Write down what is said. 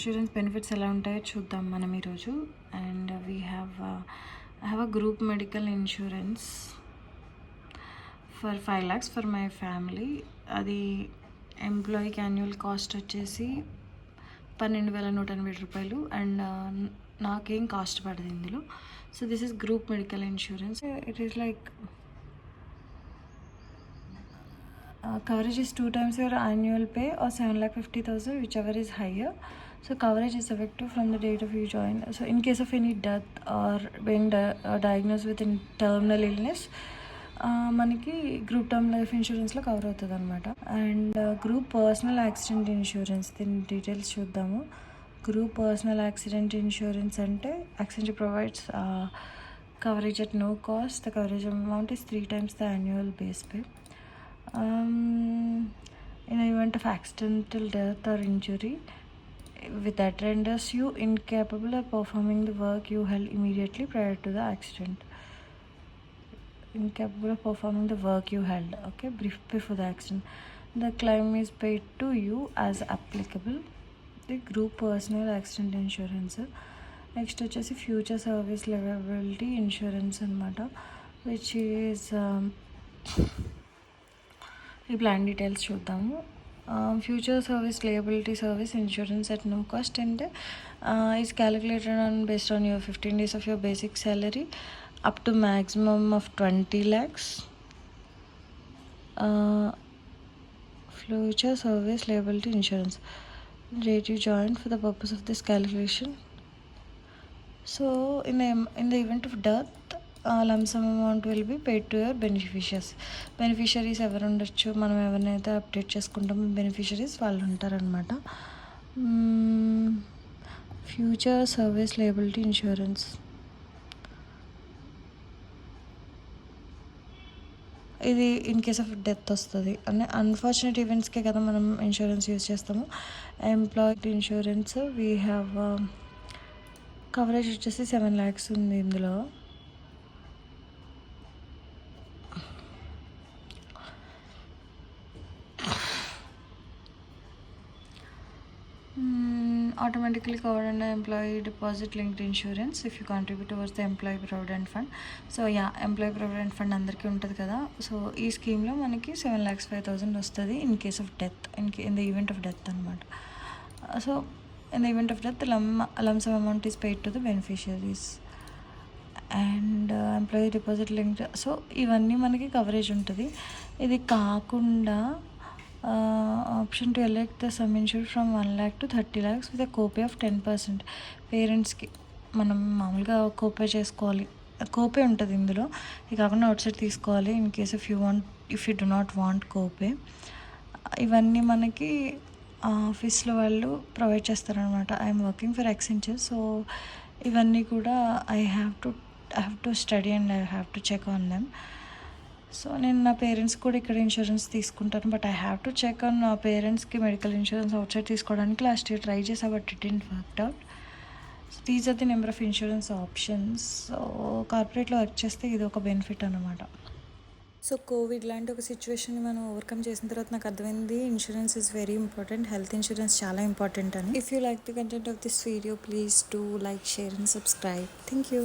Insurance benefits ఎలా ఉంటాయో చూద్దాం మనం ఈరోజు. And we have I have a group medical insurance for 5 lakhs for my family. అది ఎంప్లాయీకి యాన్యువల్ కాస్ట్ వచ్చేసి 12,180 రూపాయలు. అండ్ నాకేం కాస్ట్ పడదు ఇందులో. So this is group medical insurance. It is like coverage is 2 times your annual pay or 7,50,000, whichever is higher. So coverage is effective from the date of you join. So in case of any death or being diagnosed with terminal illness, మనకి group term life ఇన్సూరెన్స్లో cover అవుతుంది అనమాట. And group personal accident insurance, దీని details చూద్దాము. Group personal accident insurance అంటే accident provides coverage at no cost. The coverage amount is 3 times the annual base pay. In the event of accidental death or injury, with that renders you incapable of performing the work you held immediately prior to the accident. Incapable of performing the work you held, okay, before the accident. The claim is paid to you as applicable. The group personal accident insurance. Next వచ్చేసి future service liability insurance అనమాట, which is ఈ plan details చూద్దాము. Future service liability service insurance at no cost అంటే is calculated on based on your 15 days of your basic salary up to maximum of 20 lakhs. Future service liability insurance date you joined for the purpose of this calculation. So in the event of death, lump sum amount will be paid to your beneficiaries ఎవరు ఉండొచ్చు, మనం ఎవరినైతే update చేసుకుంటామో beneficiaries వాళ్ళు ఉంటారనమాట. Future service liability insurance, ఇది in case of death వస్తుంది అంటే అన్ఫార్చునేట్ ఈవెంట్స్కే కదా మనం ఇన్సూరెన్స్ యూజ్ చేస్తాము. Employee insurance we have coverage వచ్చేసి 7 lakhs ఉంది ఇందులో. Automatically covered under employee deposit linked insurance if you contribute towards the employee provident fund. So employee provident fund అందరికీ ఉంటుంది కదా. సో ఈ స్కీమ్లో మనకి 7,05,000 వస్తుంది in case of death, in the event of death అనమాట. So in the event of death, the lump sum amount is paid to the beneficiaries. And employee deposit linked, so ఇవన్నీ మనకి కవరేజ్ ఉంటుంది. ఇది కాకుండా option to elect the sum insured from 1 lakh to 30 lakhs with కోపే of 10%. పేరెంట్స్కి మనం మామూలుగా కోపే చేసుకోవాలి, కోపే ఉంటుంది ఇందులో. ఇది కాకుండా అవుట్ సైడ్ తీసుకోవాలి in case if you do not want copay. ఇవన్నీ మనకి ఆఫీస్లో వాళ్ళు ప్రొవైడ్ చేస్తారనమాట. I'm working for Accenture, so ఇవన్నీ కూడా I have to study and I have to check on them. So నేను నా పేరెంట్స్ కూడా ఇక్కడ ఇన్సూరెన్స్ తీసుకుంటాను, but I have to check on నా పేరెంట్స్కి మెడికల్ ఇన్సూరెన్స్ అవుట్ సైడ్ తీసుకోవడానికి లాస్ట్ ఇయర్ ట్రై చేసా, but it didn't worked out. So these are the number of insurance options. So కార్పొరేట్లో వర్క్ చేస్తే ఇది ఒక బెనిఫిట్ అనమాట. సో కోవిడ్ లాంటి ఒక సిచ్యువేషన్ని మనం ఓవర్కమ్ చేసిన తర్వాత నాకు అర్థమైంది insurance is very important, health insurance చాలా ఇంపార్టెంట్ అని. If you like the content of this video, please do like, share and subscribe. Thank you.